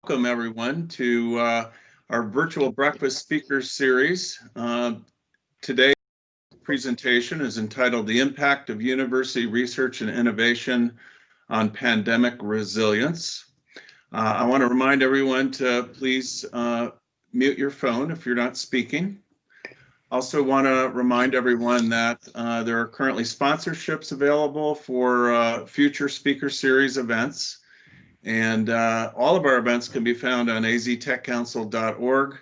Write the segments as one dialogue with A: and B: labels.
A: Welcome everyone to our virtual breakfast speaker series. Today's presentation is entitled The Impact of University Research and Innovation on Pandemic Resilience. I want to remind everyone to please mute your phone if you're not speaking. Also want to remind everyone that there are currently sponsorships available for future speaker series events. And all of our events can be found on aztechcouncil.org,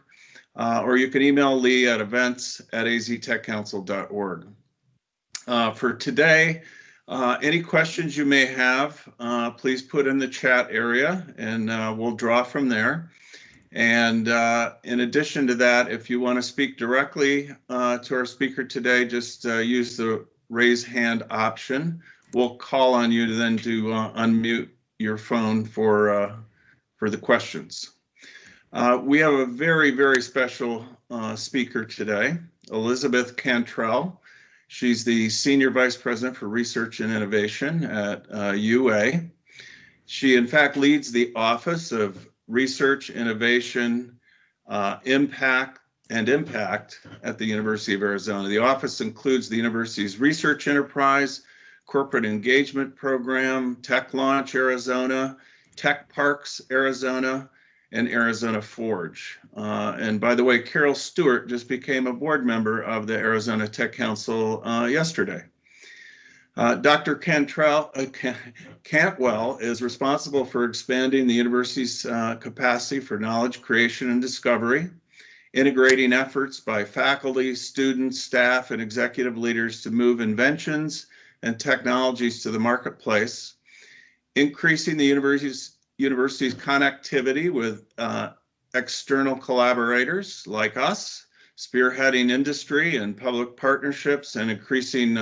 A: or you can email Lee at events@aztechcouncil.org. For today, any questions you may have, please put in the chat area and we'll draw from there. And in addition to that, if you want to speak directly to our speaker today, just use the raise hand option. We'll call on you to then unmute your phone for the questions. We have a very, very special speaker today, Elizabeth Cantwell. She's the Senior Vice President for Research and Innovation at UA. She, in fact, leads the Office of Research, Innovation, Impact at the University of Arizona. The office includes the university's research enterprise, corporate engagement program, Tech Launch Arizona, Tech Parks Arizona, and Arizona Forge. And by the way, Carol Stewart just became a board member of the Arizona Tech Council yesterday. Dr. Cantwell is responsible for expanding the university's capacity for knowledge creation and discovery, integrating efforts by faculty, students, staff, and executive leaders to move inventions and technologies to the marketplace, increasing the university's connectivity with external collaborators like us, spearheading industry and public partnerships, and increasing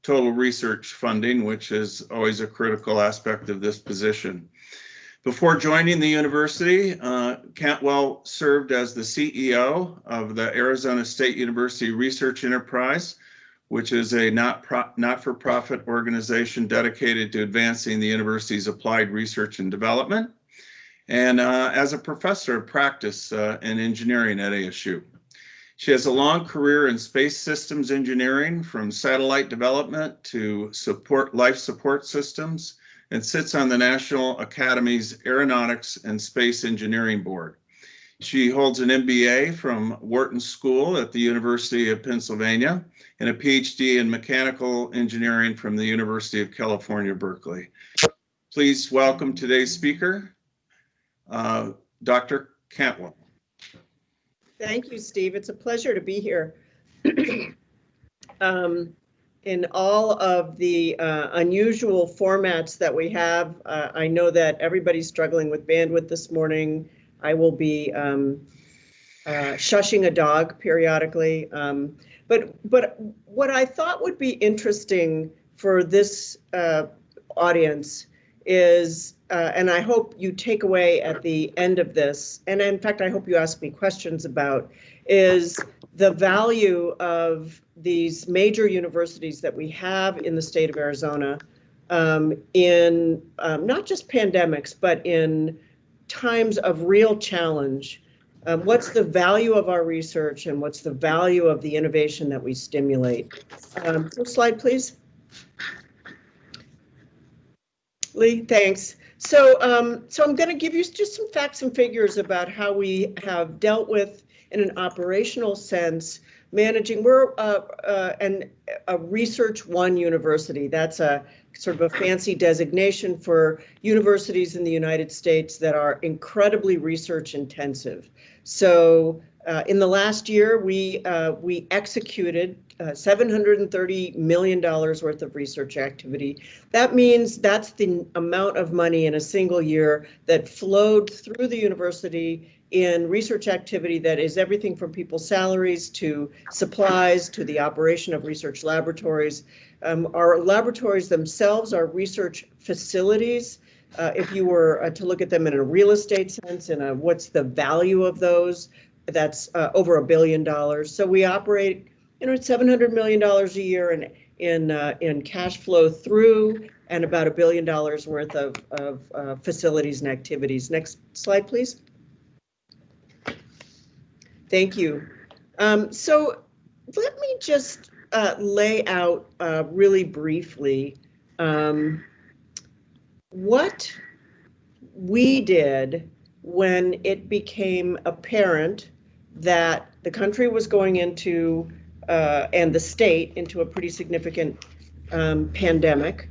A: total research funding, which is always a critical aspect of this position. Before joining the university, Cantwell served as the CEO of the Arizona State University Research Enterprise, which is a not-for-profit organization dedicated to advancing the university's applied research and development, and as a professor of practice in engineering at ASU. She has a long career in space systems engineering, from satellite development to life support systems, and sits on the National Academy's Aeronautics and Space Engineering Board. She holds an MBA from Wharton School at the University of Pennsylvania and a PhD in mechanical engineering from the University of California, Berkeley. Please welcome today's speaker, Dr. Cantwell.
B: Thank you, Steve. It's a pleasure to be here. In all of the unusual formats that we have, I know that everybody's struggling with bandwidth this morning. I will be shushing a dog periodically. But what I thought would be interesting for this audience is, and I hope you take away at the end of this, and in fact, I hope you ask me questions about, is the value of these major universities that we have in the state of Arizona in not just pandemics, but in times of real challenge. What's the value of our research and what's the value of the innovation that we stimulate? Next slide, please. Lee, thanks. So I'm going to give you just some facts and figures about how we have dealt with, in an operational sense, managing. We're a Research One university. That's a sort of a fancy designation for universities in the United States that are incredibly research intensive. So in the last year, we executed $730 million worth of research activity. That means that's the amount of money in a single year that flowed through the university in research activity that is everything from people's salaries to supplies to the operation of research laboratories. Our laboratories themselves are research facilities. If you were to look at them in a real estate sense and what's the value of those, that's over $1 billion. So we operate, at $700 million a year, and in cash flow through, and about $1 billion worth of facilities and activities. Next slide, please. Thank you. So let me just lay out really briefly what we did when it became apparent that the country was going into, and the state, into a pretty significant pandemic.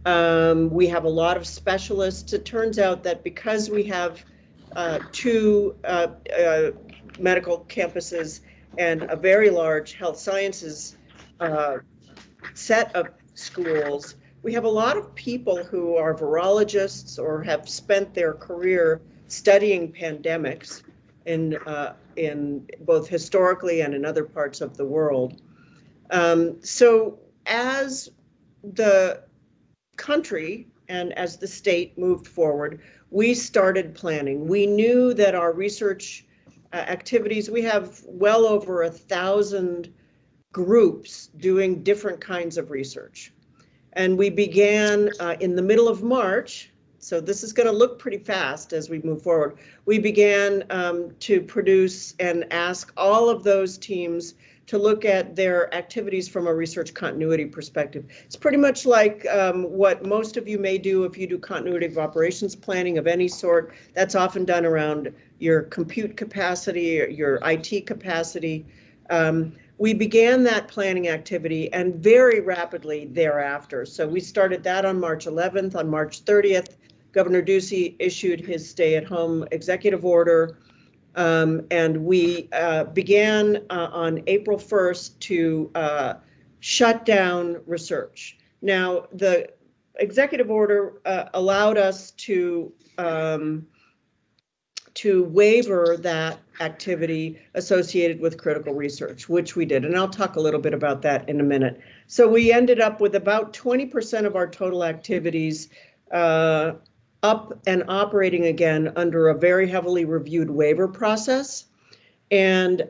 B: We have a lot of specialists. It turns out that because we have two medical campuses and a very large health sciences set of schools, we have a lot of people who are virologists or have spent their career studying pandemics in both historically and in other parts of the world. So as the country and as the state moved forward, we started planning. We knew that our research activities, we have well over 1,000 groups doing different kinds of research. And we began in the middle of March, so this is going to look pretty fast as we move forward. We began to produce and ask all of those teams to look at their activities from a research continuity perspective. It's pretty much like what most of you may do if you do continuity of operations planning of any sort. That's often done around your compute capacity, or your IT capacity. We began that planning activity and very rapidly thereafter. So we started that on March 11th. On March 30th, Governor Ducey issued his stay-at-home executive order. And we began on April 1st to shut down research. Now, the executive order allowed us to waiver that activity associated with critical research, which we did. And I'll talk a little bit about that in a minute. So we ended up with about 20% of our total activities up and operating again under a very heavily reviewed waiver process. And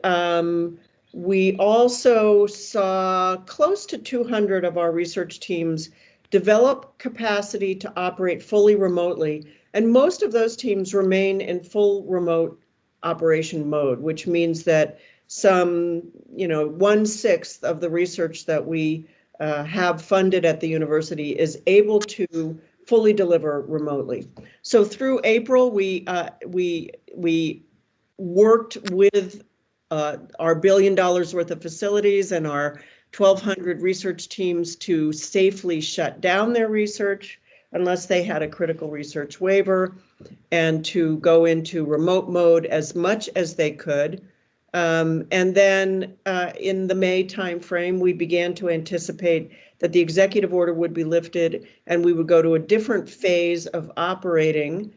B: we also saw close to 200 of our research teams develop capacity to operate fully remotely. And most of those teams remain in full remote operation mode, which means that some, 1/6 of the research that we have funded at the university is able to fully deliver remotely. So through April, we worked with our $1 billion worth of facilities and our 1,200 research teams to safely shut down their research unless they had a critical research waiver, and to go into remote mode as much as they could. And then in the May timeframe, we began to anticipate that the executive order would be lifted and we would go to a different phase of operating.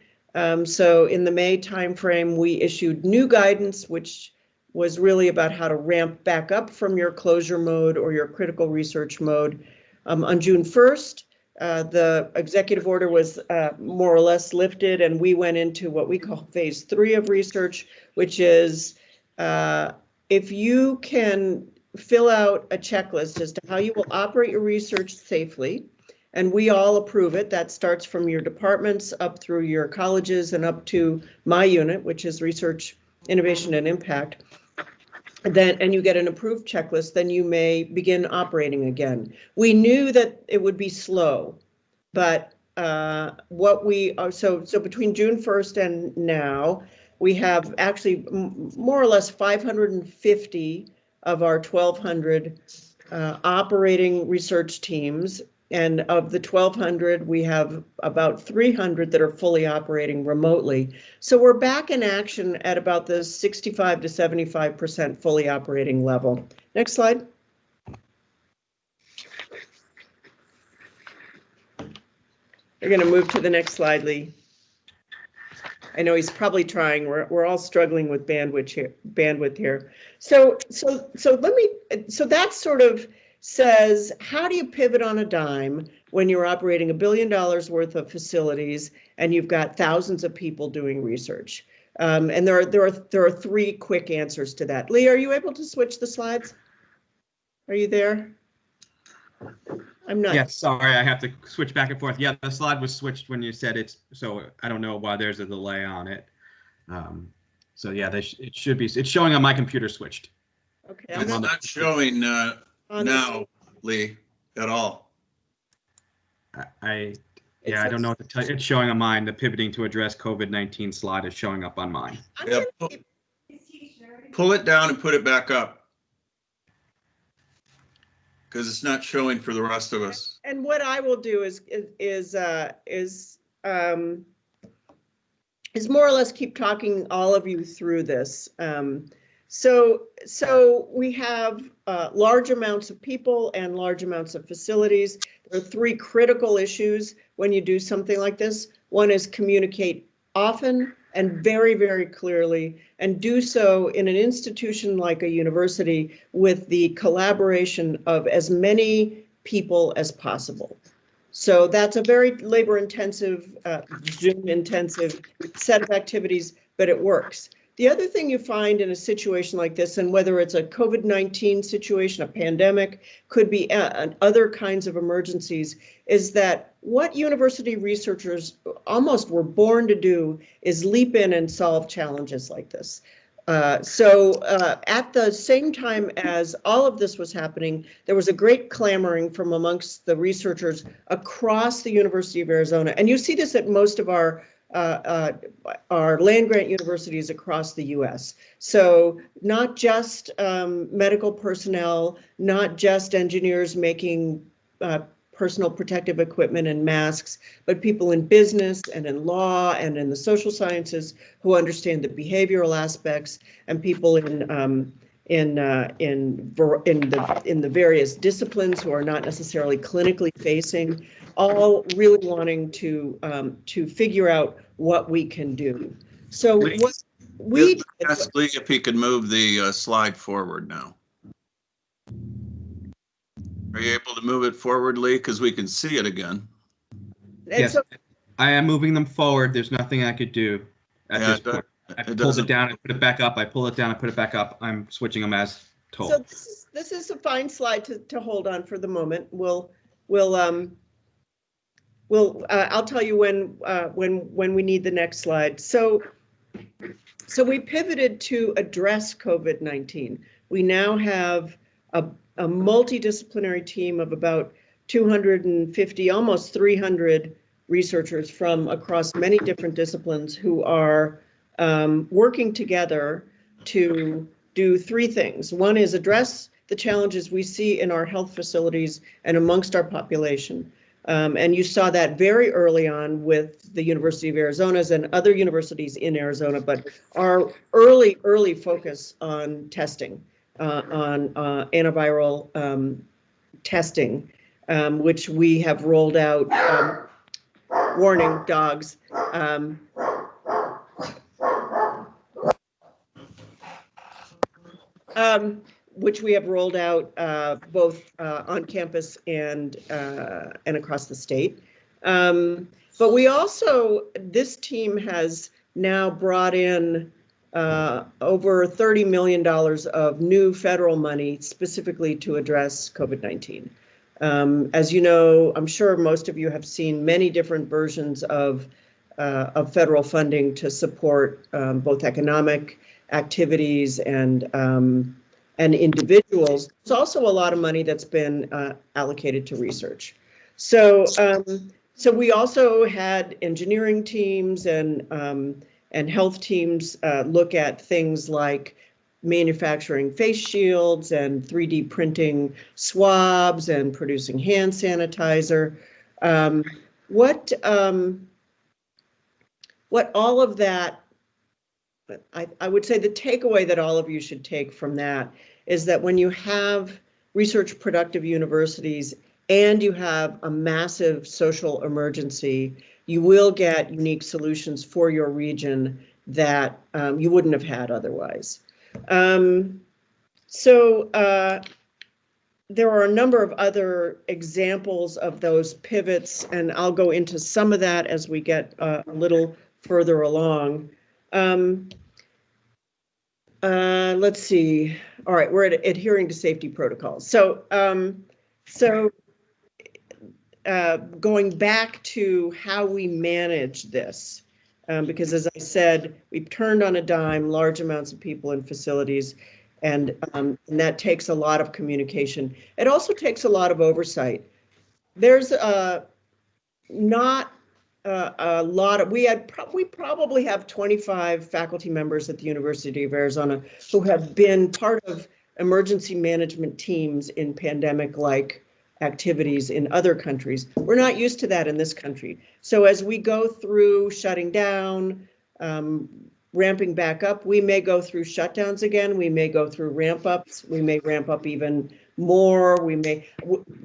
B: So in the May timeframe, we issued new guidance, which was really about how to ramp back up from your closure mode or your critical research mode. On June 1st, the executive order was more or less lifted, and we went into what we call phase 3 of research, which is if you can fill out a checklist as to how you will operate your research safely, and we all approve it. That starts from your departments up through your colleges and up to my unit, which is Research, Innovation, and Impact. And you get an approved checklist, then you may begin operating again. We knew that it would be slow, but so between June 1st and now, we have actually more or less 550 of our 1,200 operating research teams. And of the 1,200, we have about 300 that are fully operating remotely. So we're back in action at about the 65 to 75% fully operating level. Next slide. We're going to move to the next slide, Lee. I know he's probably trying. We're all struggling with bandwidth here. So that sort of says, how do you pivot on a dime when you're operating $1 billion worth of facilities and you've got thousands of people doing research? And there are 3 quick answers to that. Lee, are you able to switch the slides? Are you there? I'm not.
C: Yeah, sorry, I have to switch back and forth. Yeah, the slide was switched when you said it's, so I don't know why there's a delay on it. So yeah, it should be, it's showing on my computer switched.
B: Okay.
A: It's not showing now, Lee, at all.
C: I don't know what to tell you. It's showing on mine. The pivoting to address COVID-19 slide is showing up on mine.
A: Yeah, pull it down and put it back up. Because it's not showing for the rest of us.
B: And what I will do is more or less keep talking all of you through this. So we have large amounts of people and large amounts of facilities. There are three critical issues when you do something like this. One is communicate often and very, very clearly, and do so in an institution like a university with the collaboration of as many people as possible. So that's a very labor-intensive, Zoom-intensive set of activities, but it works. The other thing you find in a situation like this, and whether it's a COVID-19 situation, a pandemic, could be other kinds of emergencies, is that what university researchers almost were born to do is leap in and solve challenges like this. So at the same time as all of this was happening, there was a great clamoring from amongst the researchers across the University of Arizona. And you see this at most of our land-grant universities across the US. So not just medical personnel, not just engineers making personal protective equipment and masks, but people in business and in law and in the social sciences who understand the behavioral aspects, and people in the various disciplines who are not necessarily clinically facing, all really wanting to figure out what we can do. So what we
A: ask Lee if he could move the slide forward now. Are you able to move it forward, Lee? Because we can see it again.
C: Yes, I am moving them forward. There's nothing I could do at this point. I pulled it down and put it back up. I pull it down and put it back up. I'm switching them as told.
B: So this is a fine slide to hold on for the moment. I'll tell you when we need the next slide. So we pivoted to address COVID-19. We now have a multidisciplinary team of about 250, almost 300 researchers from across many different disciplines who are working together to do three things. One is address the challenges we see in our health facilities and amongst our population. And you saw that very early on with the University of Arizona's and other universities in Arizona, but our early focus on testing, on antiviral testing, which we have rolled out, warning dogs, which we have rolled out both on campus and across the state. But we also, this team has now brought in over $30 million of new federal money specifically to address COVID-19. As you know, I'm sure most of you have seen many different versions of federal funding to support both economic activities and individuals. There's also a lot of money that's been allocated to research. So we also had engineering teams and health teams look at things like manufacturing face shields and 3D printing swabs and producing hand sanitizer. What all of that, I would say the takeaway that all of you should take from that is that when you have research productive universities and you have a massive social emergency, you will get unique solutions for your region that you wouldn't have had otherwise. There are a number of other examples of those pivots, and I'll go into some of that as we get a little further along. Let's see. All right, we're adhering to safety protocols. So going back to how we manage this, because as I said, we've turned on a dime large amounts of people in facilities, and that takes a lot of communication. It also takes a lot of oversight. There's not a lot of, we probably have 25 faculty members at the University of Arizona who have been part of emergency management teams in pandemic-like activities in other countries. We're not used to that in this country. So as we go through shutting down, ramping back up, we may go through shutdowns again, we may go through ramp ups, we may ramp up even more, we may,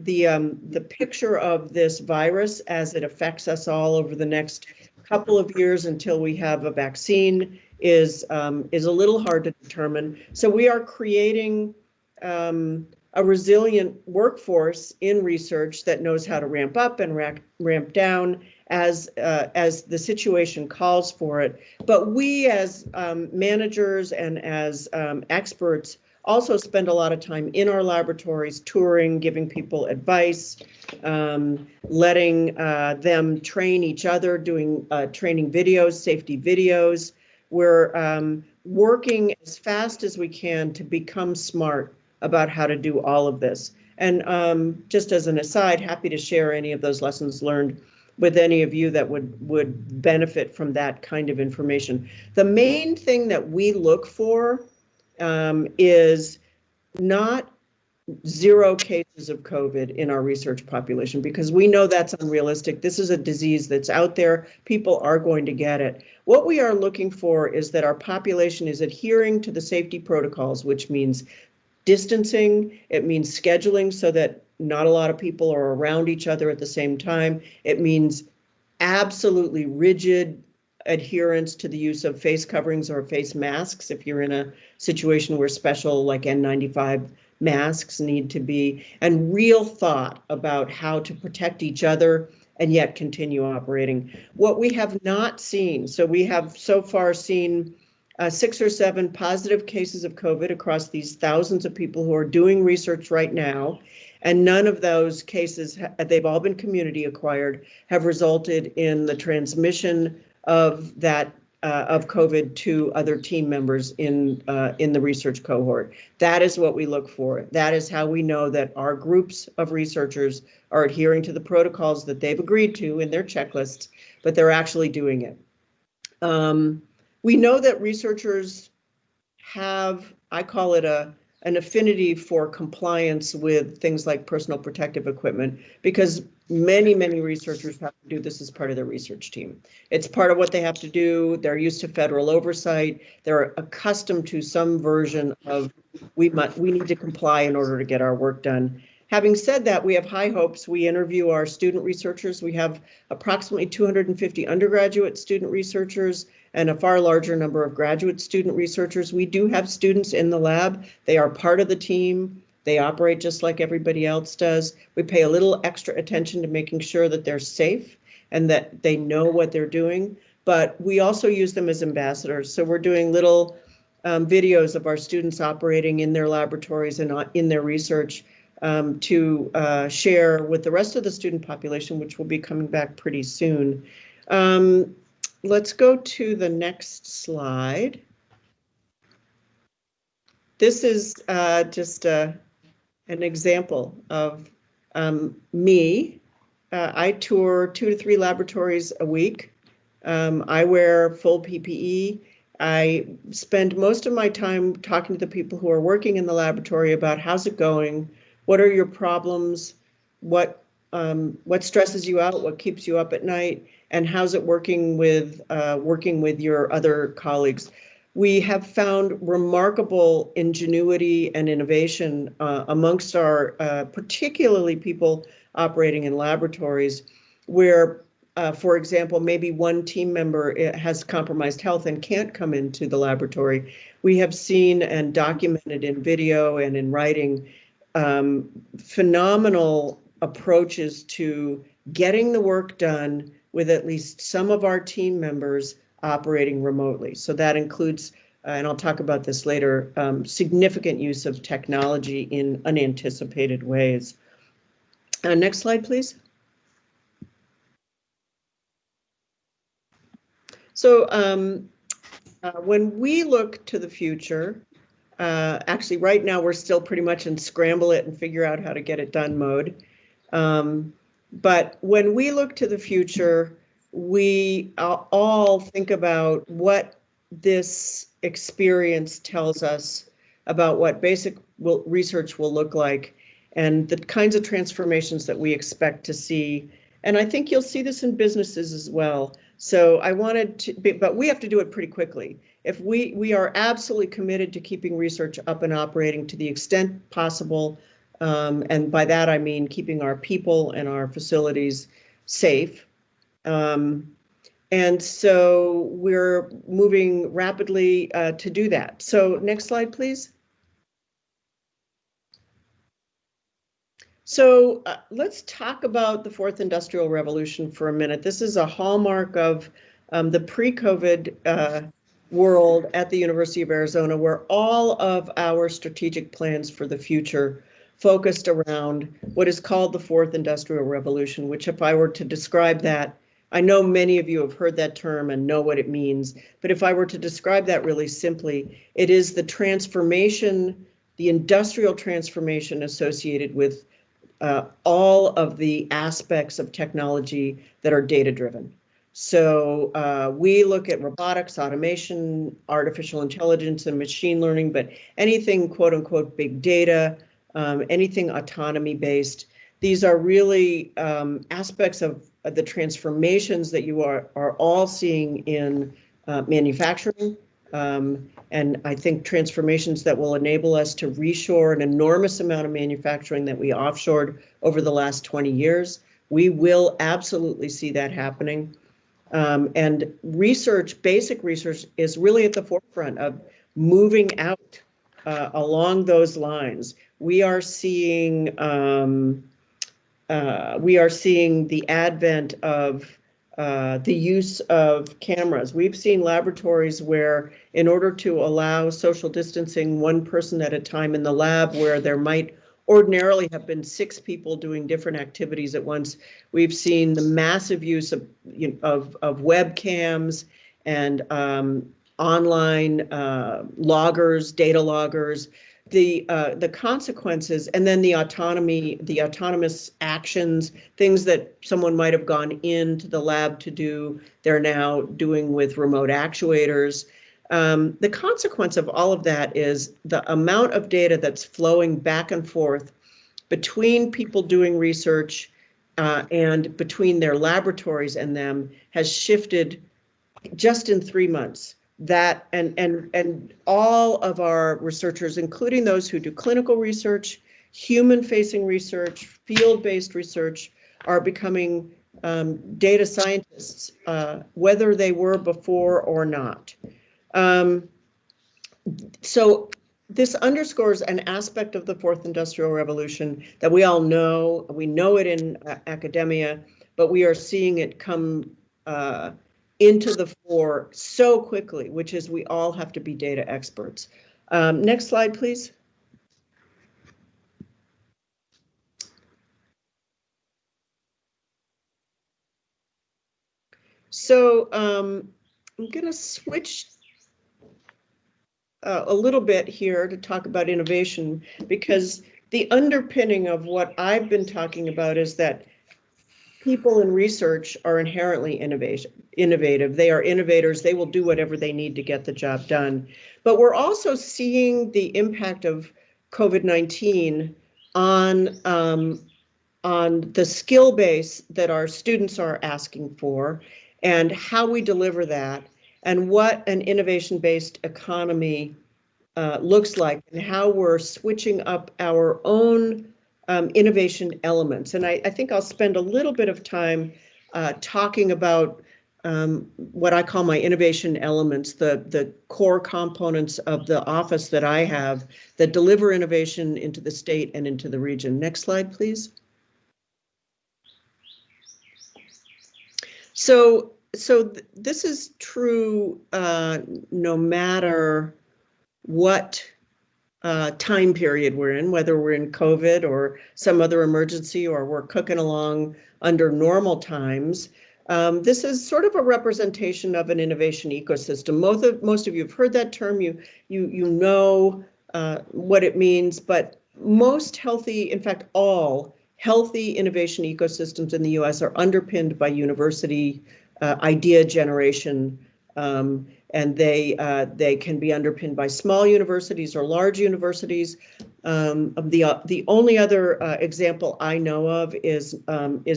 B: the picture of this virus as it affects us all over the next couple of years until we have a vaccine is a little hard to determine. So we are creating a resilient workforce in research that knows how to ramp up and ramp down as the situation calls for it. But we as managers and as experts also spend a lot of time in our laboratories touring, giving people advice, letting them train each other, doing training videos, safety videos. We're working as fast as we can to become smart about how to do all of this. And just as an aside, happy to share any of those lessons learned with any of you that would benefit from that kind of information. The main thing that we look for is not 0 cases of COVID in our research population, because we know that's unrealistic. This is a disease that's out there. People are going to get it. What we are looking for is that our population is adhering to the safety protocols, which means distancing, it means scheduling so that not a lot of people are around each other at the same time. It means absolutely rigid adherence to the use of face coverings or face masks if you're in a situation where special like N95 masks need to be, and real thought about how to protect each other and yet continue operating. What we have not seen, so we have so far seen 6 or 7 positive cases of COVID across these thousands of people who are doing research right now. And none of those cases, they've all been community acquired, have resulted in the transmission of that of COVID to other team members in the research cohort. That is what we look for. That is how we know that our groups of researchers are adhering to the protocols that they've agreed to in their checklists, but they're actually doing it. We know that researchers have, I call it an affinity for compliance with things like personal protective equipment, because many researchers have to do this as part of their research team. It's part of what they have to do. They're used to federal oversight. They're accustomed to some version of we need to comply in order to get our work done. Having said that, we have high hopes. We interview our student researchers. We have approximately 250 undergraduate student researchers and a far larger number of graduate student researchers. We do have students in the lab. They are part of the team. They operate just like everybody else does. We pay a little extra attention to making sure that they're safe and that they know what they're doing. But we also use them as ambassadors. So we're doing little videos of our students operating in their laboratories and in their research to share with the rest of the student population, which will be coming back pretty soon. Let's go to the next slide. This is just an example of me. I tour 2 to 3 laboratories a week. I wear full PPE. I spend most of my time talking to the people who are working in the laboratory about how's it going, what are your problems, what stresses you out, what keeps you up at night, and how's it working with your other colleagues. We have found remarkable ingenuity and innovation amongst our, particularly people operating in laboratories where, for example, maybe one team member has compromised health and can't come into the laboratory. We have seen and documented in video and in writing phenomenal approaches to getting the work done with at least some of our team members operating remotely. So that includes, and I'll talk about this later, significant use of technology in unanticipated ways. Next slide, please. So when we look to the future, actually right now we're still pretty much in scramble it and figure out how to get it done mode. But when we look to the future, we all think about what this experience tells us about what basic research will look like and the kinds of transformations that we expect to see. And I think you'll see this in businesses as well. So I wanted to, but we have to do it pretty quickly. If we are absolutely committed to keeping research up and operating to the extent possible, and by that I mean keeping our people and our facilities safe. And so we're moving rapidly to do that. So next slide, please. So let's talk about the fourth industrial revolution for a minute. This is a hallmark of the pre-COVID world at the University of Arizona, where all of our strategic plans for the future focused around what is called the fourth industrial revolution, which if I were to describe that, I know many of you have heard that term and know what it means, but if I were to describe that really simply, it is the transformation, the industrial transformation associated with all of the aspects of technology that are data-driven. So we look at robotics, automation, artificial intelligence, and machine learning, but anything quote unquote big data, anything autonomy-based. These are really aspects of the transformations that you are all seeing in manufacturing. And I think transformations that will enable us to reshore an enormous amount of manufacturing that we offshored over the last 20 years. We will absolutely see that happening. And research, basic research, is really at the forefront of moving out along those lines. We are seeing the advent of the use of cameras. We've seen laboratories where, in order to allow social distancing, one person at a time in the lab, where there might ordinarily have been 6 people doing different activities at once, we've seen the massive use of webcams and online loggers, data loggers. The consequences, and then the autonomous actions, things that someone might have gone into the lab to do, they're now doing with remote actuators. The consequence of all of that is the amount of data that's flowing back and forth between people doing research and between their laboratories and them has shifted just in 3 months. That and all of our researchers, including those who do clinical research, human-facing research, field-based research, are becoming data scientists, whether they were before or not. So this underscores an aspect of the fourth industrial revolution that we all know. We know it in academia, but we are seeing it come into the fore so quickly, which is we all have to be data experts. Next slide, please. So I'm going to switch a little bit here to talk about innovation, because the underpinning of what I've been talking about is that people in research are inherently innovative. They are innovators. They will do whatever they need to get the job done. But we're also seeing the impact of COVID-19 on the skill base that our students are asking for, and how we deliver that, and what an innovation-based economy looks like, and how we're switching up our own innovation elements. And I think I'll spend a little bit of time talking about what I call my innovation elements, the core components of the office that I have that deliver innovation into the state and into the region. Next slide, please. So this is true no matter what time period we're in, whether we're in COVID or some other emergency, or we're cooking along under normal times. This is sort of a representation of an innovation ecosystem. Most of you have heard that term. You know what it means, but most healthy, in fact, all healthy innovation ecosystems in the U.S. are underpinned by university idea generation, and they can be underpinned by small universities or large universities. The only other example I know of is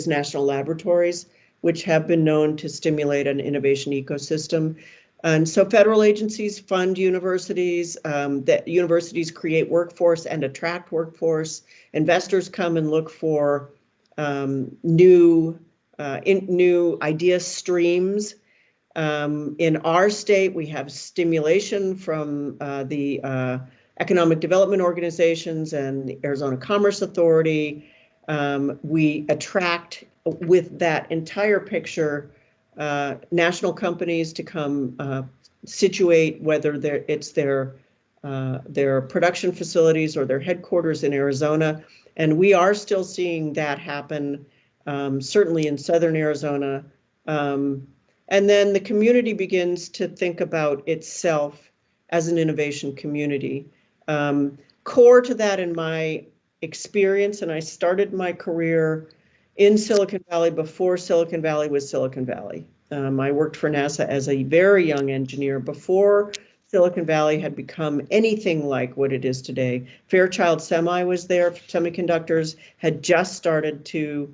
B: national laboratories, which have been known to stimulate an innovation ecosystem. And so federal agencies fund universities, that universities create workforce and attract workforce. Investors come and look for new idea streams. In our state, we have stimulation from the economic development organizations and the Arizona Commerce Authority. We attract, with that entire picture, national companies to come situate, whether it's their production facilities or their headquarters in Arizona. And we are still seeing that happen, certainly in southern Arizona. And then the community begins to think about itself as an innovation community. Core to that in my experience, and I started my career in Silicon Valley before Silicon Valley was Silicon Valley. I worked for NASA as a very young engineer before Silicon Valley had become anything like what it is today. Fairchild Semi was there. Semiconductors had just started to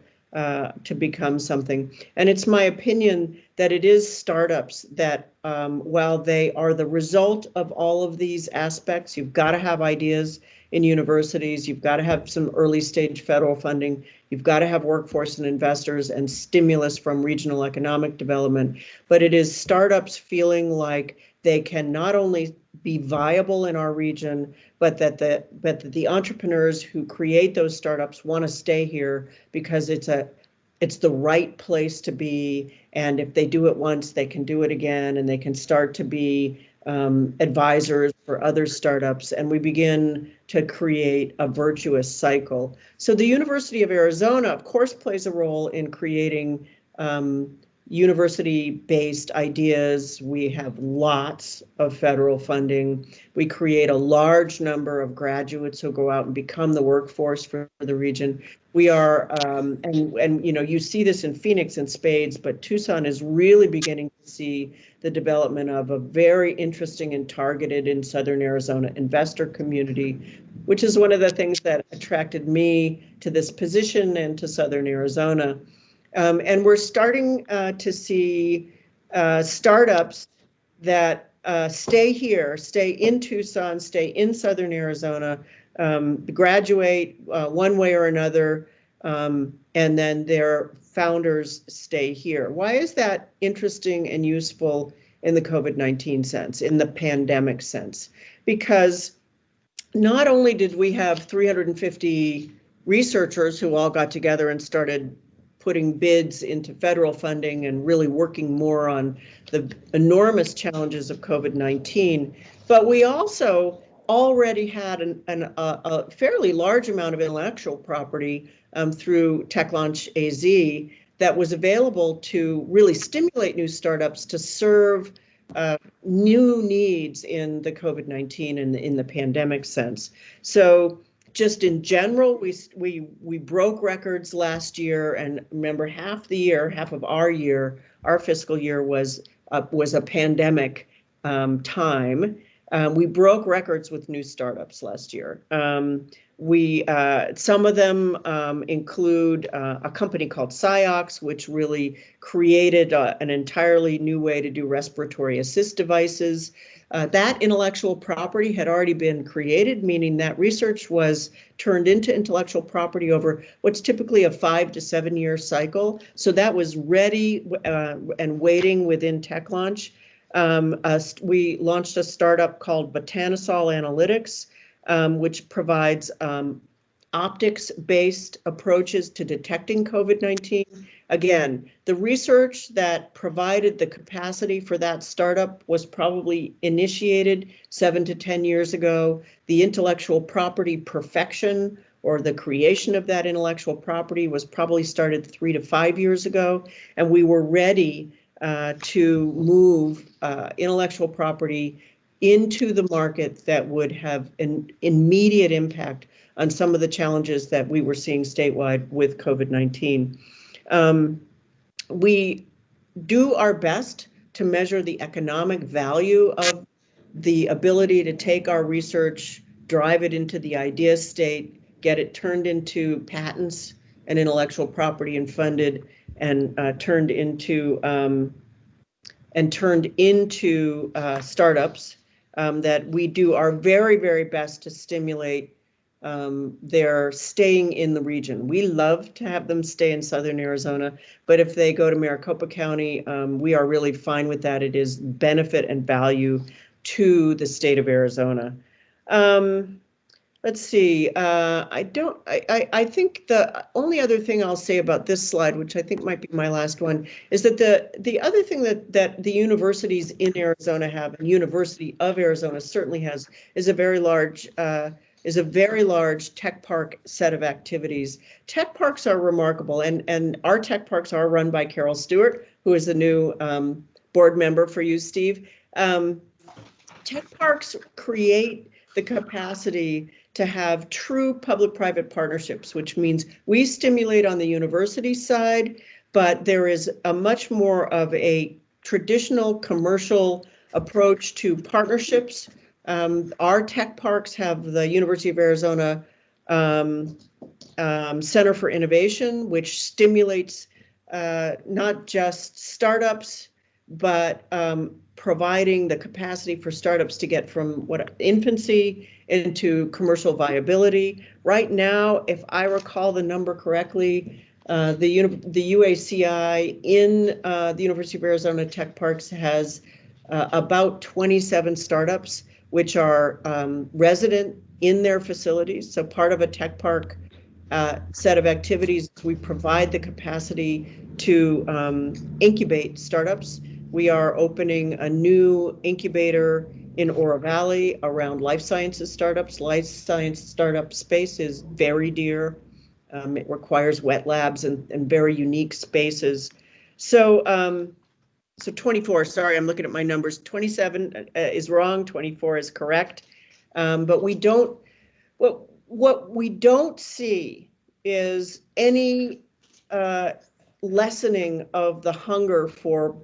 B: become something. And it's my opinion that it is startups that, while they are the result of all of these aspects, you've got to have ideas in universities, you've got to have some early stage federal funding, you've got to have workforce and investors and stimulus from regional economic development. But it is startups feeling like they can not only be viable in our region, but that the entrepreneurs who create those startups want to stay here because it's the right place to be. And if they do it once, they can do it again, and they can start to be advisors for other startups, and we begin to create a virtuous cycle. So the University of Arizona, of course, plays a role in creating university-based ideas. We have lots of federal funding. We create a large number of graduates who go out and become the workforce for the region. We are, and you know, you see this in Phoenix in spades, but Tucson is really beginning to see the development of a very interesting and targeted in Southern Arizona investor community, which is one of the things that attracted me to this position and to Southern Arizona. And we're starting to see startups that stay here, stay in Tucson, stay in Southern Arizona, graduate one way or another, and then their founders stay here. Why is that interesting and useful in the COVID-19 sense, in the pandemic sense? Because not only did we have 350 researchers who all got together and started putting bids into federal funding and really working more on the enormous challenges of COVID-19, but we also already had a fairly large amount of intellectual property through TechLaunch AZ that was available to really stimulate new startups to serve new needs in the COVID-19 and in the pandemic sense. So just in general, we broke records last year, and remember, half of our fiscal year was a pandemic time. We broke records with new startups last year. Some of them include a company called Ciox, which really created an entirely new way to do respiratory assist devices. That intellectual property had already been created, meaning that research was turned into intellectual property over what's typically a 5 to 7 year cycle. So that was ready and waiting within TechLaunch. We launched a startup called Botanisol Analytics, which provides optics-based approaches to detecting COVID-19. Again, the research that provided the capacity for that startup was probably initiated 7 to 10 years ago. The intellectual property perfection or the creation of that intellectual property was probably started 3 to 5 years ago, and we were ready to move intellectual property into the market that would have an immediate impact on some of the challenges that we were seeing statewide with COVID-19. We do our best to measure the economic value of the ability to take our research, drive it into the idea state, get it turned into patents and intellectual property and funded and turned into startups, that we do our very, very best to stimulate their staying in the region. We love to have them stay in Southern Arizona, but if they go to Maricopa County, we are really fine with that. It is benefit and value to the state of Arizona. Let's see. I think the only other thing I'll say about this slide, which I think might be my last one, is that the other thing that the universities in Arizona have, and University of Arizona certainly has, is a very large tech park set of activities. Tech parks are remarkable, and our tech parks are run by Carol Stewart, who is the new board member for you, Steve. Tech parks create the capacity to have true public-private partnerships, which means we stimulate on the university side, but there is a much more of a traditional commercial approach to partnerships. Our tech parks have the University of Arizona Center for Innovation, which stimulates not just startups, but providing the capacity for startups to get from infancy into commercial viability. Right now, if I recall the number correctly, the UACI in the University of Arizona Tech Parks has about 27 startups, which are resident in their facilities. So part of a tech park set of activities, we provide the capacity to incubate startups. We are opening a new incubator in Oro Valley around life sciences startups. Life science startup space is very dear. It requires wet labs and very unique spaces. So 24, sorry, I'm looking at my numbers. 27 is wrong, 24 is correct. But what we don't see is any lessening of the hunger for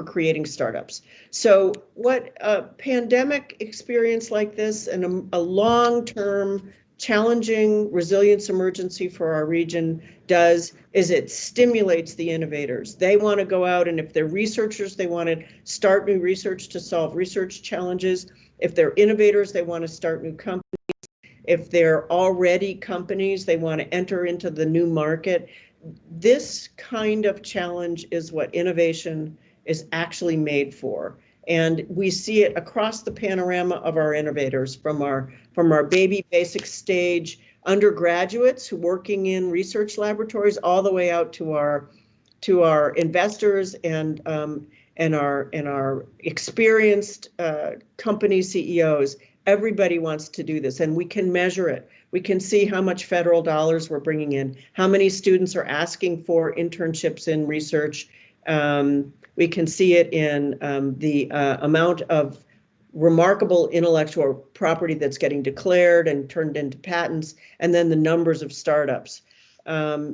B: creating startups. So what a pandemic experience like this and a long-term challenging resilience emergency for our region does is it stimulates the innovators. They want to go out, and if they're researchers, they want to start new research to solve research challenges. If they're innovators, they want to start new companies. If they're already companies, they want to enter into the new market. This kind of challenge is what innovation is actually made for. And we see it across the panorama of our innovators, from our baby basic stage undergraduates working in research laboratories, all the way out to our investors and our experienced company CEOs. Everybody wants to do this, and we can measure it. We can see how much federal dollars we're bringing in, how many students are asking for internships in research. We can see it in the amount of remarkable intellectual property that's getting declared and turned into patents, and then the numbers of startups.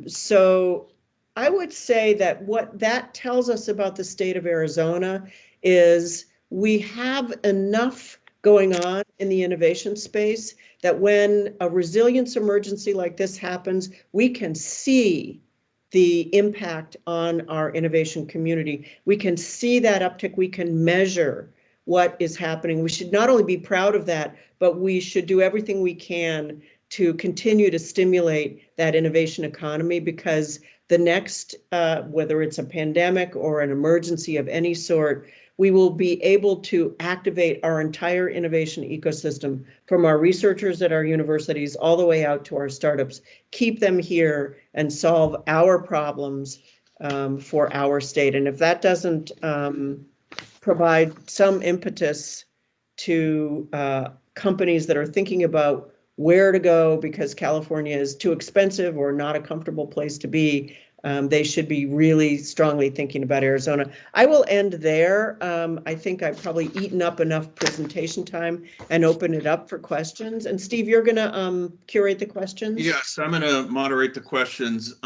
B: So I would say that what that tells us about the state of Arizona is we have enough going on in the innovation space that when a resilience emergency like this happens, we can see the impact on our innovation community. We can see that uptick. We can measure what is happening. We should not only be proud of that, but we should do everything we can to continue to stimulate that innovation economy, because the next, whether it's a pandemic or an emergency of any sort, we will be able to activate our entire innovation ecosystem, from our researchers at our universities all the way out to our startups, keep them here and solve our problems for our state. And if that doesn't provide some impetus to companies that are thinking about where to go because California is too expensive or not a comfortable place to be, they should be really strongly thinking about Arizona. I will end there. I think I've probably eaten up enough presentation time and open it up for questions. And Steve, you're going to curate the questions?
A: Yes, I'm going to moderate the questions.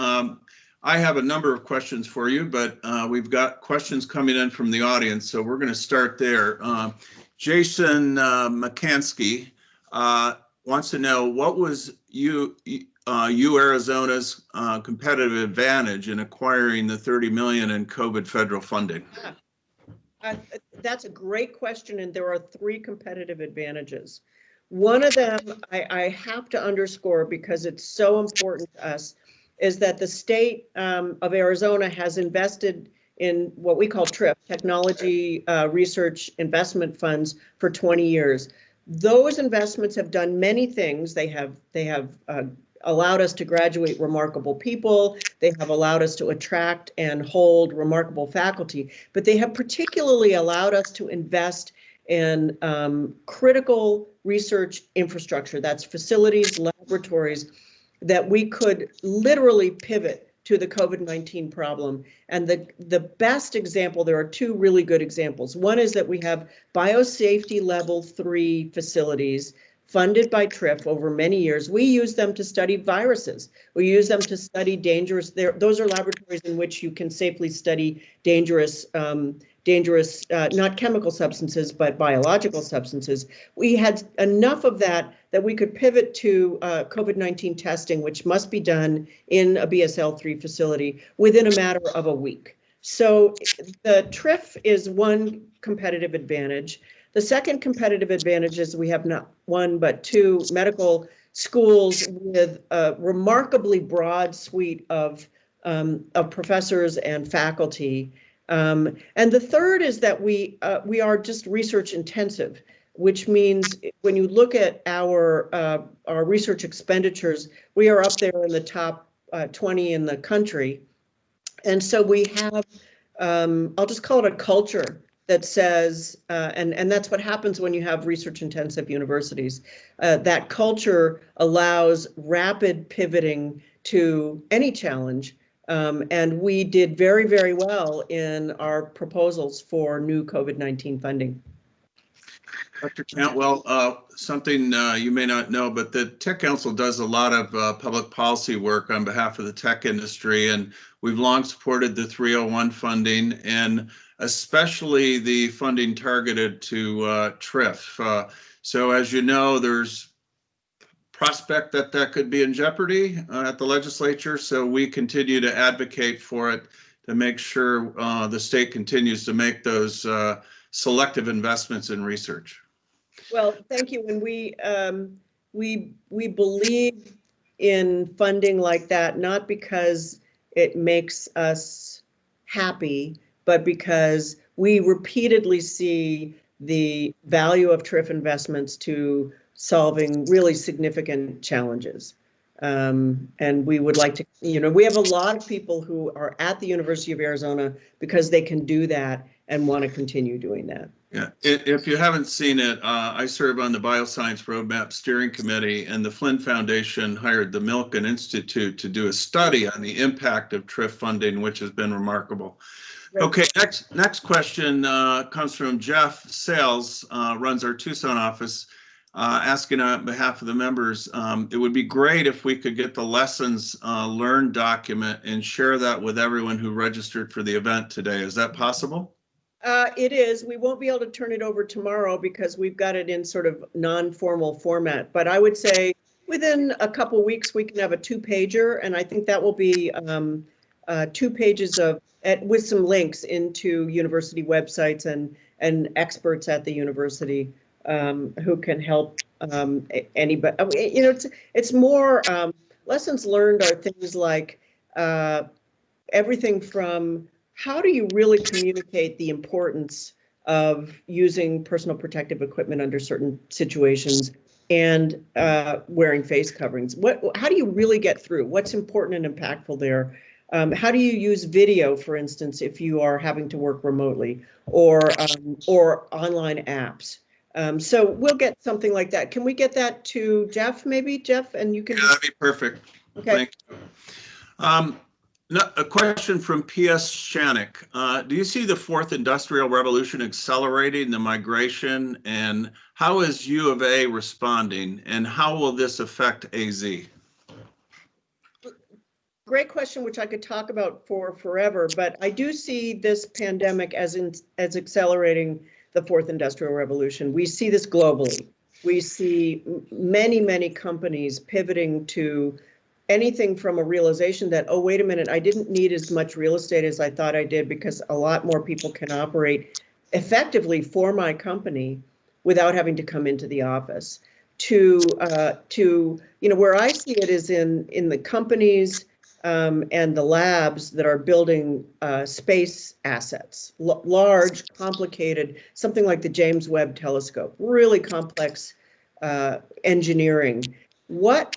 A: I have a number of questions for you, but we've got questions coming in from the audience, so we're going to start there. Jason McCansky wants to know, what was Arizona's competitive advantage in acquiring the $30 million in COVID federal funding?
B: That's a great question, and there are 3 competitive advantages. One of them I have to underscore because it's so important to us is that the state of Arizona has invested in what we call TRIP, Technology Research Investment Funds, for 20 years. Those investments have done many things. They have allowed us to graduate remarkable people. They have allowed us to attract and hold remarkable faculty, but they have particularly allowed us to invest in critical research infrastructure. That's facilities, laboratories, that we could literally pivot to the COVID-19 problem. And the best example, there are 2 really good examples. One is that we have biosafety level 3 facilities funded by TRIF over many years. We use them to study viruses. We use them to study dangerous, those are laboratories in which you can safely study dangerous, not chemical substances, but biological substances. We had enough of that we could pivot to COVID-19 testing, which must be done in a BSL-3 facility within a matter of a week. So the TRIF is one competitive advantage. The second competitive advantage is we have not 1, but 2 medical schools with a remarkably broad suite of professors and faculty. And the third is that we are just research intensive, which means when you look at our research expenditures, we are up there in the top 20 in the country. And so we have, I'll just call it a culture that says, and that's what happens when you have research intensive universities. That culture allows rapid pivoting to any challenge. And we did very, very well in our proposals for new COVID-19 funding.
A: Dr. Cantwell, something you may not know, but the Tech Council does a lot of public policy work on behalf of the tech industry, and we've long supported the 301 funding, and especially the funding targeted to TRIF. So as you know, there's prospect that could be in jeopardy at the legislature, so we continue to advocate for it to make sure the state continues to make those selective investments in research.
B: Well, thank you. And we believe in funding like that, not because it makes us happy, but because we repeatedly see the value of TRIF investments to solving really significant challenges. And we would like to, we have a lot of people who are at the University of Arizona because they can do that and want to continue doing that.
A: Yeah, if you haven't seen it, I serve on the Bioscience Roadmap Steering Committee, and the Flynn Foundation hired the Milken Institute to do a study on the impact of TRIF funding, which has been remarkable. Right. Okay, next question comes from Jeff Sales, runs our Tucson office, asking on behalf of the members, it would be great if we could get the lessons learned document and share that with everyone who registered for the event today. Is that possible?
B: It is. We won't be able to turn it over tomorrow because we've got it in sort of non-formal format. But I would say within a couple weeks, we can have a 2-pager. And I think that will be 2 pages with some links into university websites and experts at the university who can help anybody. It's more lessons learned are things like everything from how do you really communicate the importance of using personal protective equipment under certain situations and wearing face coverings? How do you really get through? What's important and impactful there? How do you use video, for instance, if you are having to work remotely, or online apps? So we'll get something like that. Can we get that to Jeff, maybe, Jeff? And you can.
A: Yeah, that'd be perfect.
B: Okay.
A: Thank you. A question from P.S. Shanik. Do you see the fourth industrial revolution accelerating the migration, and how is U of A responding, and how will this affect AZ?
B: Great question, which I could talk about for forever, but I do see this pandemic as accelerating the fourth industrial revolution. We see this globally. We see many companies pivoting to anything from a realization that, oh, wait a minute, I didn't need as much real estate as I thought I did, because a lot more people can operate effectively for my company without having to come into the office. To where I see it is in the companies and the labs that are building space assets, large, complicated, something like the James Webb Telescope, really complex engineering. What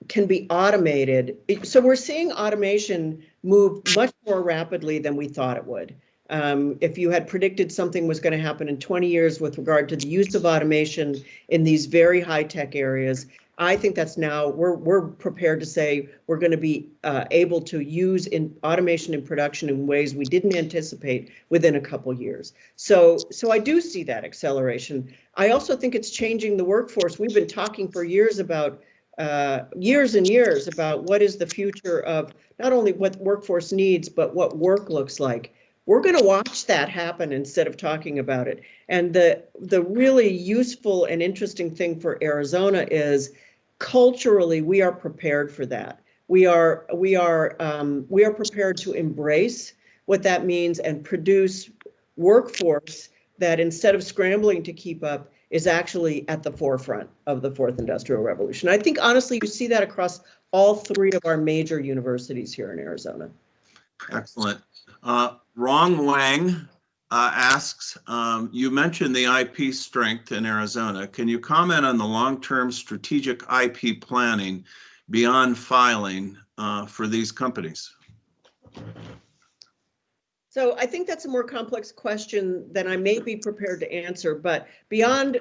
B: can be automated? So we're seeing automation move much more rapidly than we thought it would. If you had predicted something was going to happen in 20 years with regard to the use of automation in these very high-tech areas, I think that's now, we're prepared to say we're going to be able to use automation in production in ways we didn't anticipate within a couple years. So I do see that acceleration. I also think it's changing the workforce. We've been talking for years about years and years about what is the future of not only what workforce needs, but what work looks like. We're going to watch that happen instead of talking about it. And the really useful and interesting thing for Arizona is culturally we are prepared for that. We are prepared to embrace what that means and produce workforce that, instead of scrambling to keep up, is actually at the forefront of the fourth industrial revolution. I think honestly you see that across all three of our major universities here in Arizona.
A: Excellent. Rong Wang asks, you mentioned the IP strength in Arizona. Can you comment on the long-term strategic IP planning beyond filing for these companies?
B: So I think that's a more complex question than I may be prepared to answer, but beyond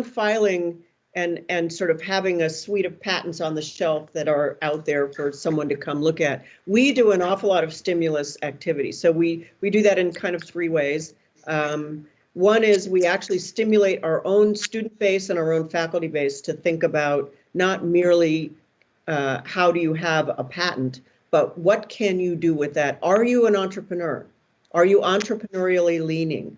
B: filing and sort of having a suite of patents on the shelf that are out there for someone to come look at, we do an awful lot of stimulus activity. So we do that in kind of three ways. One is we actually stimulate our own student base and our own faculty base to think about not merely how do you have a patent, but what can you do with that? Are you an entrepreneur? Are you entrepreneurially leaning?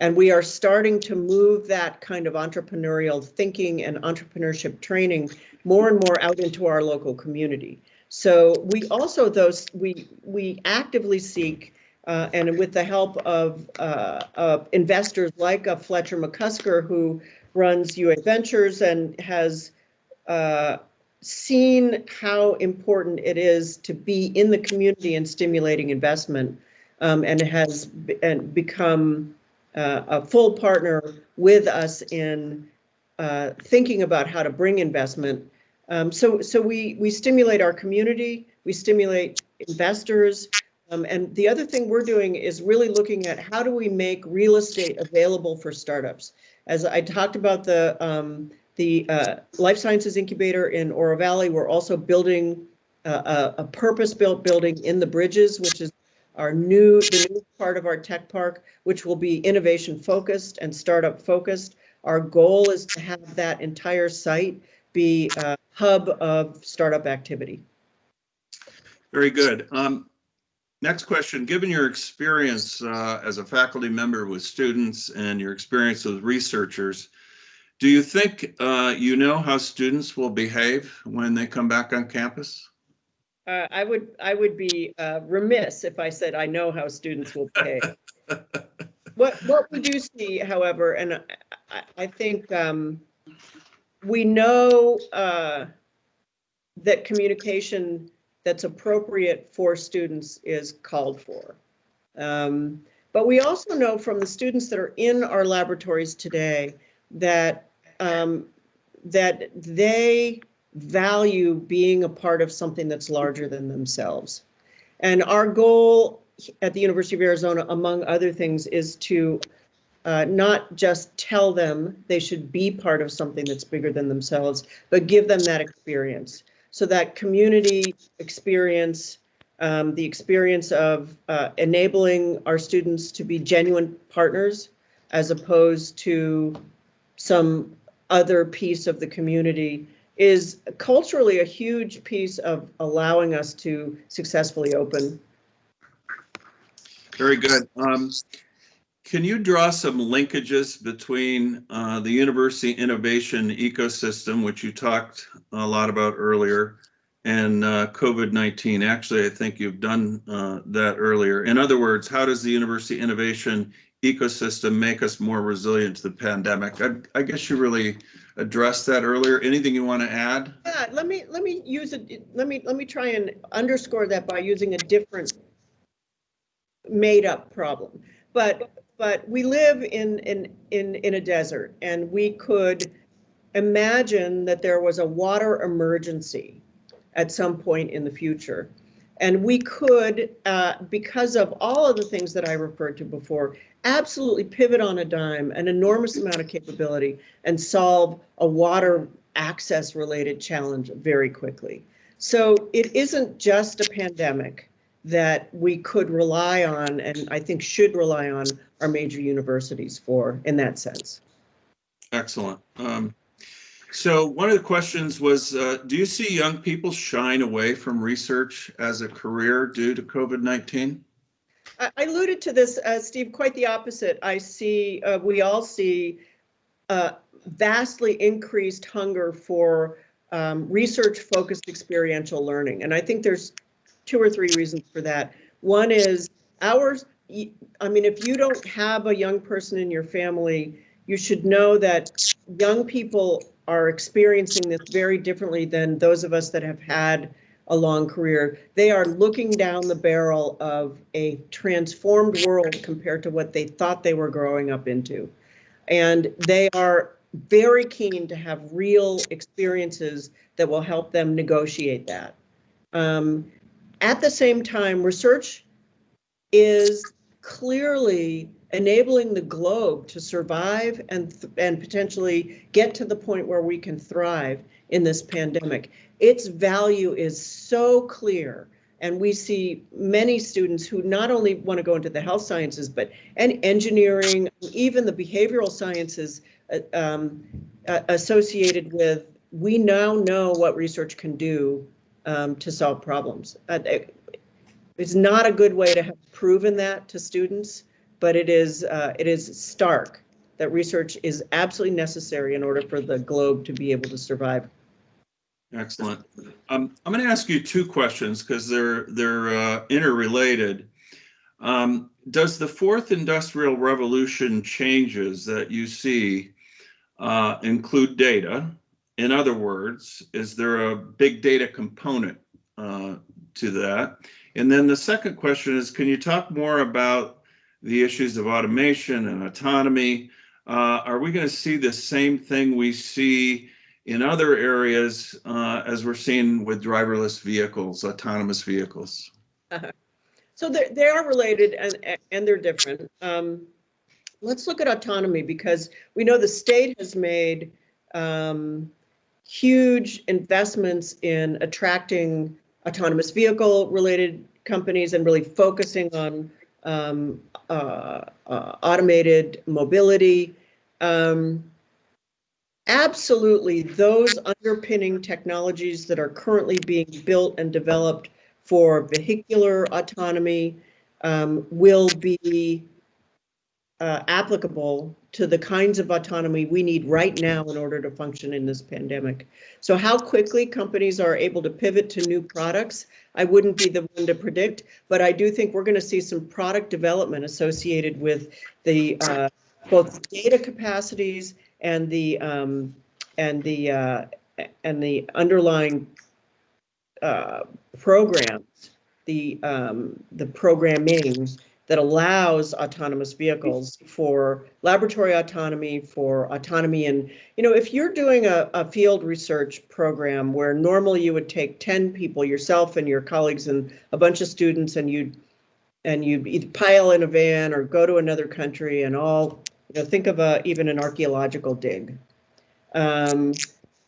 B: And we are starting to move that kind of entrepreneurial thinking and entrepreneurship training more and more out into our local community. So we also, we actively seek, and with the help of investors like a Fletcher McCusker, who runs UA Ventures and has seen how important it is to be in the community and stimulating investment, and has become a full partner with us in thinking about how to bring investment. So we stimulate our community, we stimulate investors, and the other thing we're doing is really looking at how do we make real estate available for startups. As I talked about the Life Sciences Incubator in Oro Valley, we're also building a purpose-built building in the Bridges, which is the new part of our tech park, which will be innovation focused and startup focused. Our goal is to have that entire site be a hub of startup activity.
A: Very good. Next question, given your experience as a faculty member with students and your experience with researchers, do you think you know how students will behave when they come back on campus?
B: I would be remiss if I said I know how students will behave. What we do see, however, and I think we know that communication that's appropriate for students is called for. But we also know from the students that are in our laboratories today that that they value being a part of something that's larger than themselves. And our goal at the University of Arizona, among other things, is to not just tell them they should be part of something that's bigger than themselves, but give them that experience. So that community experience, the experience of enabling our students to be genuine partners as opposed to some other piece of the community, is culturally a huge piece of allowing us to successfully open.
A: Very good. Can you draw some linkages between the university innovation ecosystem, which you talked a lot about earlier, and COVID-19? Actually, I think you've done that earlier. In other words, how does the university innovation ecosystem make us more resilient to the pandemic? I guess you really addressed that earlier. Anything you want to add?
B: Yeah, let me use it. Let me try and underscore that by using a different made up problem. But we live in a desert, and we could imagine that there was a water emergency at some point in the future. And we could, because of all of the things that I referred to before, absolutely pivot on a dime, an enormous amount of capability, and solve a water access related challenge very quickly. So it isn't just a pandemic that we could rely on, and I think should rely on our major universities for, in that sense.
A: Excellent. So one of the questions was, do you see young people shying away from research as a career due to COVID-19?
B: I alluded to this, Steve, quite the opposite. I see, we all see vastly increased hunger for research-focused experiential learning. And I think there's 2 or 3 reasons for that. One is ours. I mean, if you don't have a young person in your family, you should know that young people are experiencing this very differently than those of us that have had a long career. They are looking down the barrel of a transformed world compared to what they thought they were growing up into. And they are very keen to have real experiences that will help them negotiate that. At the same time, research is clearly enabling the globe to survive and potentially get to the point where we can thrive in this pandemic. Its value is so clear, and we see many students who not only want to go into the health sciences, but engineering, even the behavioral sciences associated with, we now know what research can do to solve problems. It's not a good way to have proven that to students, but it is stark that research is absolutely necessary in order for the globe to be able to survive.
A: Excellent. I'm going to ask you 2 questions because they're interrelated. Does the 4th industrial revolution changes that you see include data? In other words, is there a big data component to that? And then the second question is, can you talk more about the issues of automation and autonomy? Are we going to see the same thing we see in other areas as we're seeing with driverless vehicles, autonomous vehicles?
B: So they are related and they're different. Let's look at autonomy, because we know the state has made huge investments in attracting autonomous vehicle related companies and really focusing on automated mobility. Absolutely, those underpinning technologies that are currently being built and developed for vehicular autonomy will be applicable to the kinds of autonomy we need right now in order to function in this pandemic. So how quickly companies are able to pivot to new products, I wouldn't be the one to predict, but I do think we're going to see some product development associated with the both data capacities and the underlying programs, the programming that allows autonomous vehicles for laboratory autonomy, for autonomy. And, you know, if you're doing a field research program where normally you would take 10 people, yourself and your colleagues and a bunch of students, and you'd either pile in a van or go to another country and all think of even an archaeological dig.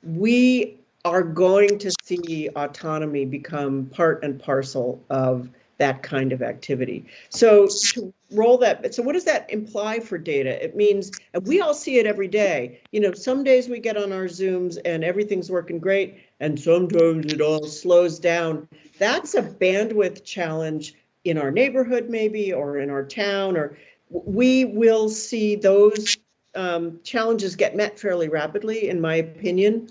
B: We are going to see autonomy become part and parcel of that kind of activity. So to roll that, so what does that imply for data? It means, and we all see it every day. Some days we get on our Zooms and everything's working great, and sometimes it all slows down. That's a bandwidth challenge in our neighborhood maybe, or in our town, or we will see those challenges get met fairly rapidly, in my opinion.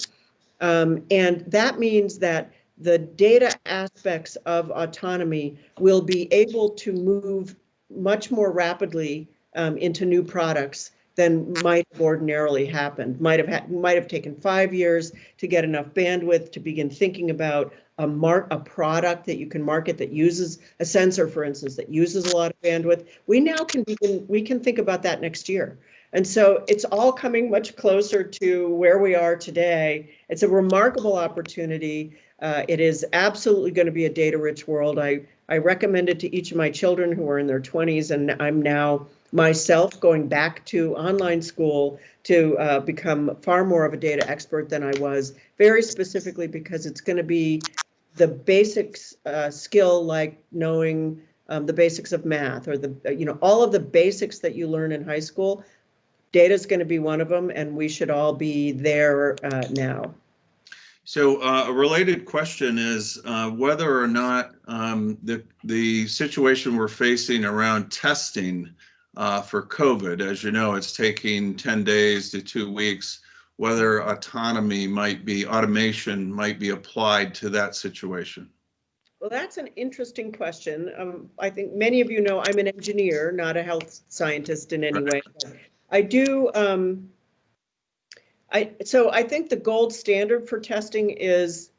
B: And that means that the data aspects of autonomy will be able to move much more rapidly into new products than might have ordinarily happened. Might have taken 5 years to get enough bandwidth to begin thinking about a product that you can market that uses a sensor, for instance, that uses a lot of bandwidth. We can think about that next year. And so it's all coming much closer to where we are today. It's a remarkable opportunity. It is absolutely going to be a data-rich world. I recommend it to each of my children who are in their 20s, and I'm now myself going back to online school to become far more of a data expert than I was, very specifically because it's going to be the basics skill, like knowing the basics of math, or all of the basics that you learn in high school. Data is going to be one of them, and we should all be there now.
A: So a related question is whether or not the situation we're facing around testing for COVID, as you know, it's taking 10 days to 2 weeks, whether automation might be applied to that situation.
B: Well, that's an interesting question. I think many of you know I'm an engineer, not a health scientist in any way. I do. So I think the gold standard for testing is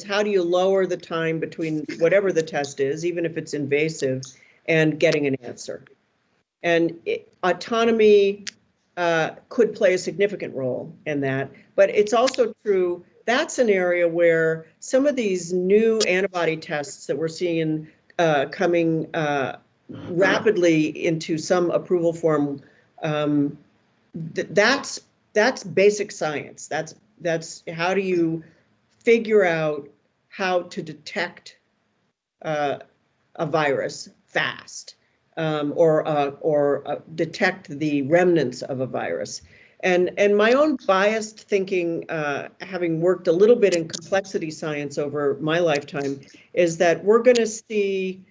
B: how do you lower the time between whatever the test is, even if it's invasive, and getting an answer. And autonomy could play a significant role in that. But it's also true that's an area where some of these new antibody tests that we're seeing coming rapidly into some approval form. That's basic science. That's how do you figure out how to detect a virus fast, or detect the remnants of a virus. And my own biased thinking, having worked a little bit in complexity science over my lifetime, is that we're going to see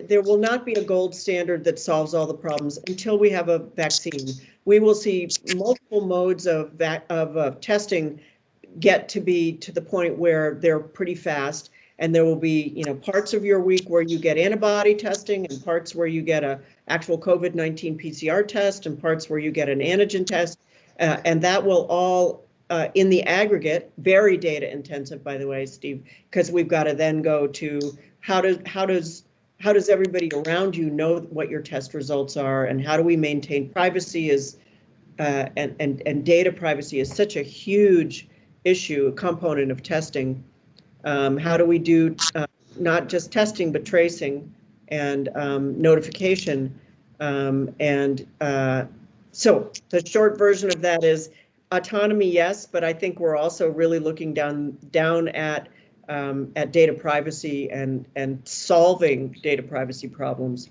B: there will not be a gold standard that solves all the problems until we have a vaccine. We will see multiple modes of testing get to be to the point where they're pretty fast, and there will be parts of your week where you get antibody testing, and parts where you get a actual COVID-19 PCR test, and parts where you get an antigen test, and that will all in the aggregate, very data intensive, by the way, Steve, because we've got to then go to how does everybody around you know what your test results are, and how do we maintain privacy and data privacy is such a huge issue, a component of testing. How do we do not just testing, but tracing and notification? So the short version of that is autonomy, yes, but I think we're also really looking down at data privacy and solving data privacy problems.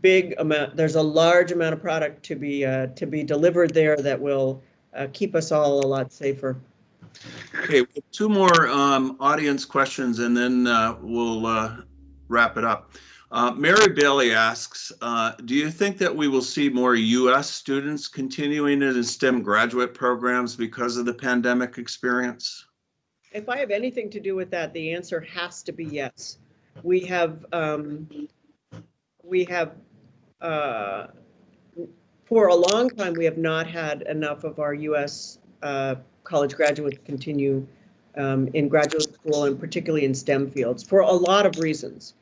B: There's a large amount of product to be delivered there that will keep us all a lot safer.
A: Okay, 2 more audience questions, and then we'll wrap it up. Mary Bailey asks, do you think that we will see more U.S. students continuing in STEM graduate programs because of the pandemic experience?
B: If I have anything to do with that, the answer has to be yes. We have for a long time, we have not had enough of our U.S. College graduates continue in graduate school, and particularly in STEM fields, for a lot of reasons.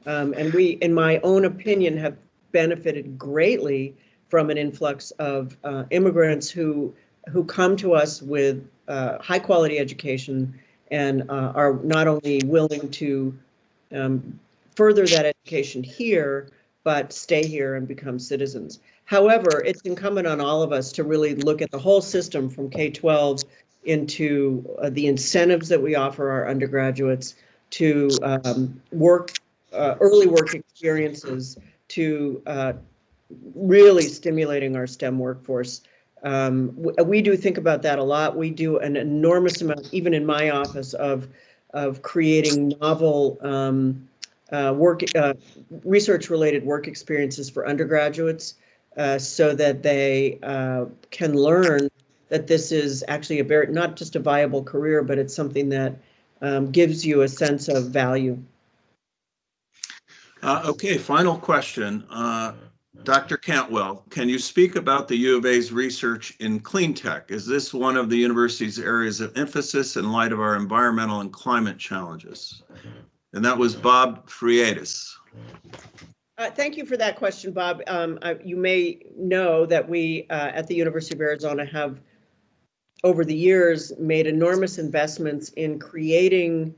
B: And we, in my own opinion, have benefited greatly from an influx of immigrants who come to us with high quality education and are not only willing to further that education here, but stay here and become citizens. However, it's incumbent on all of us to really look at the whole system from K-12 into the incentives that we offer our undergraduates, to early work experiences, to really stimulating our STEM workforce. We do think about that a lot. We do an enormous amount, even in my office, of creating novel research-related work experiences for undergraduates, so that they can learn that this is actually not just a viable career, but it's something that gives you a sense of value.
A: Okay, final question. Dr. Cantwell, can you speak about the U of A's research in clean tech? Is this one of the university's areas of emphasis in light of our environmental and climate challenges? And that was Bob Friedis.
B: Thank you for that question, Bob. You may know that we at the University of Arizona have, over the years, made enormous investments in creating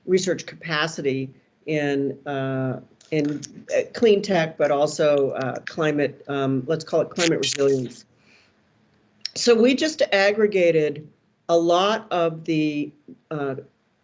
B: research capacity in clean tech, but also climate, let's call it climate resilience. So we just aggregated a lot of the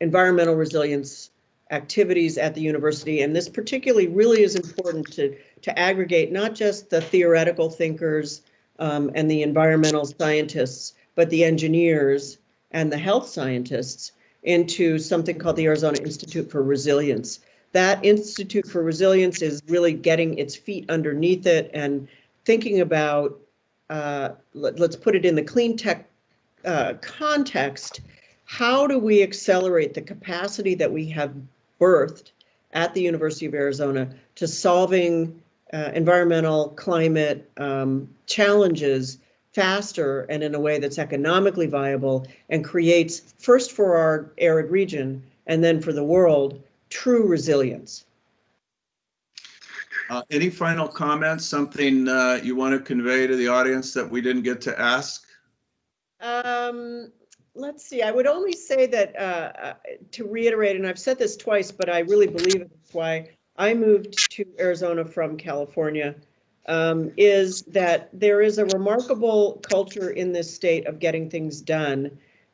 B: environmental resilience activities at the university, and this particularly really is important to aggregate not just the theoretical thinkers and the environmental scientists, but the engineers and the health scientists into something called the Arizona Institute for Resilience. That Institute for Resilience is really getting its feet underneath it and thinking about, let's put it in the clean tech context, how do we accelerate the capacity that we have birthed at the University of Arizona to solving environmental climate challenges faster and in a way that's economically viable and creates, first for our arid region and then for the world, true resilience.
A: Any final comments, something you want to convey to the audience that we didn't get to ask?
B: Let's see, I would only say that to reiterate, and I've said this twice, but I really believe it, that's why I moved to Arizona from California, is that there is a remarkable culture in this state of getting things done.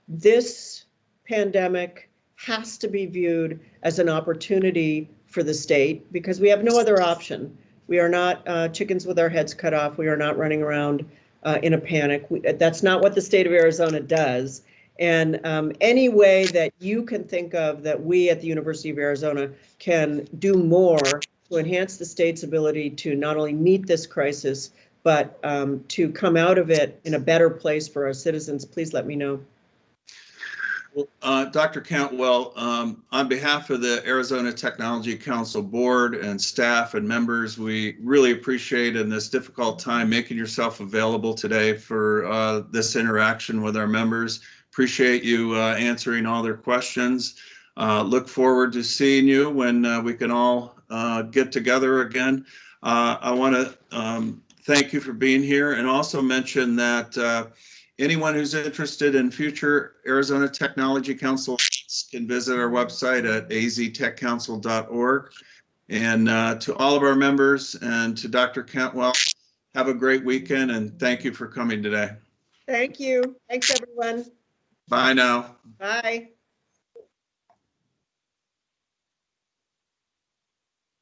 B: This pandemic has to be viewed as an opportunity for the state because we have no other option. We are not chickens with our heads cut off. We are not running around in a panic. That's not what the state of Arizona does. And any way that you can think of that we at the University of Arizona can do more to enhance the state's ability to not only meet this crisis, but to come out of it in a better place for our citizens, please let me know.
A: Well, Dr. Cantwell, on behalf of the Arizona Technology Council board and staff and members, we really appreciate in this difficult time making yourself available today for this interaction with our members. Appreciate you answering all their questions. Look forward to seeing you when we can all get together again. I want to thank you for being here and also mention that anyone who's interested in future Arizona Technology Council can visit our website at aztechcouncil.org. And to all of our members and to Dr. Cantwell, have a great weekend and thank you for coming today.
B: Thank you. Thanks, everyone.
A: Bye now.
B: Bye.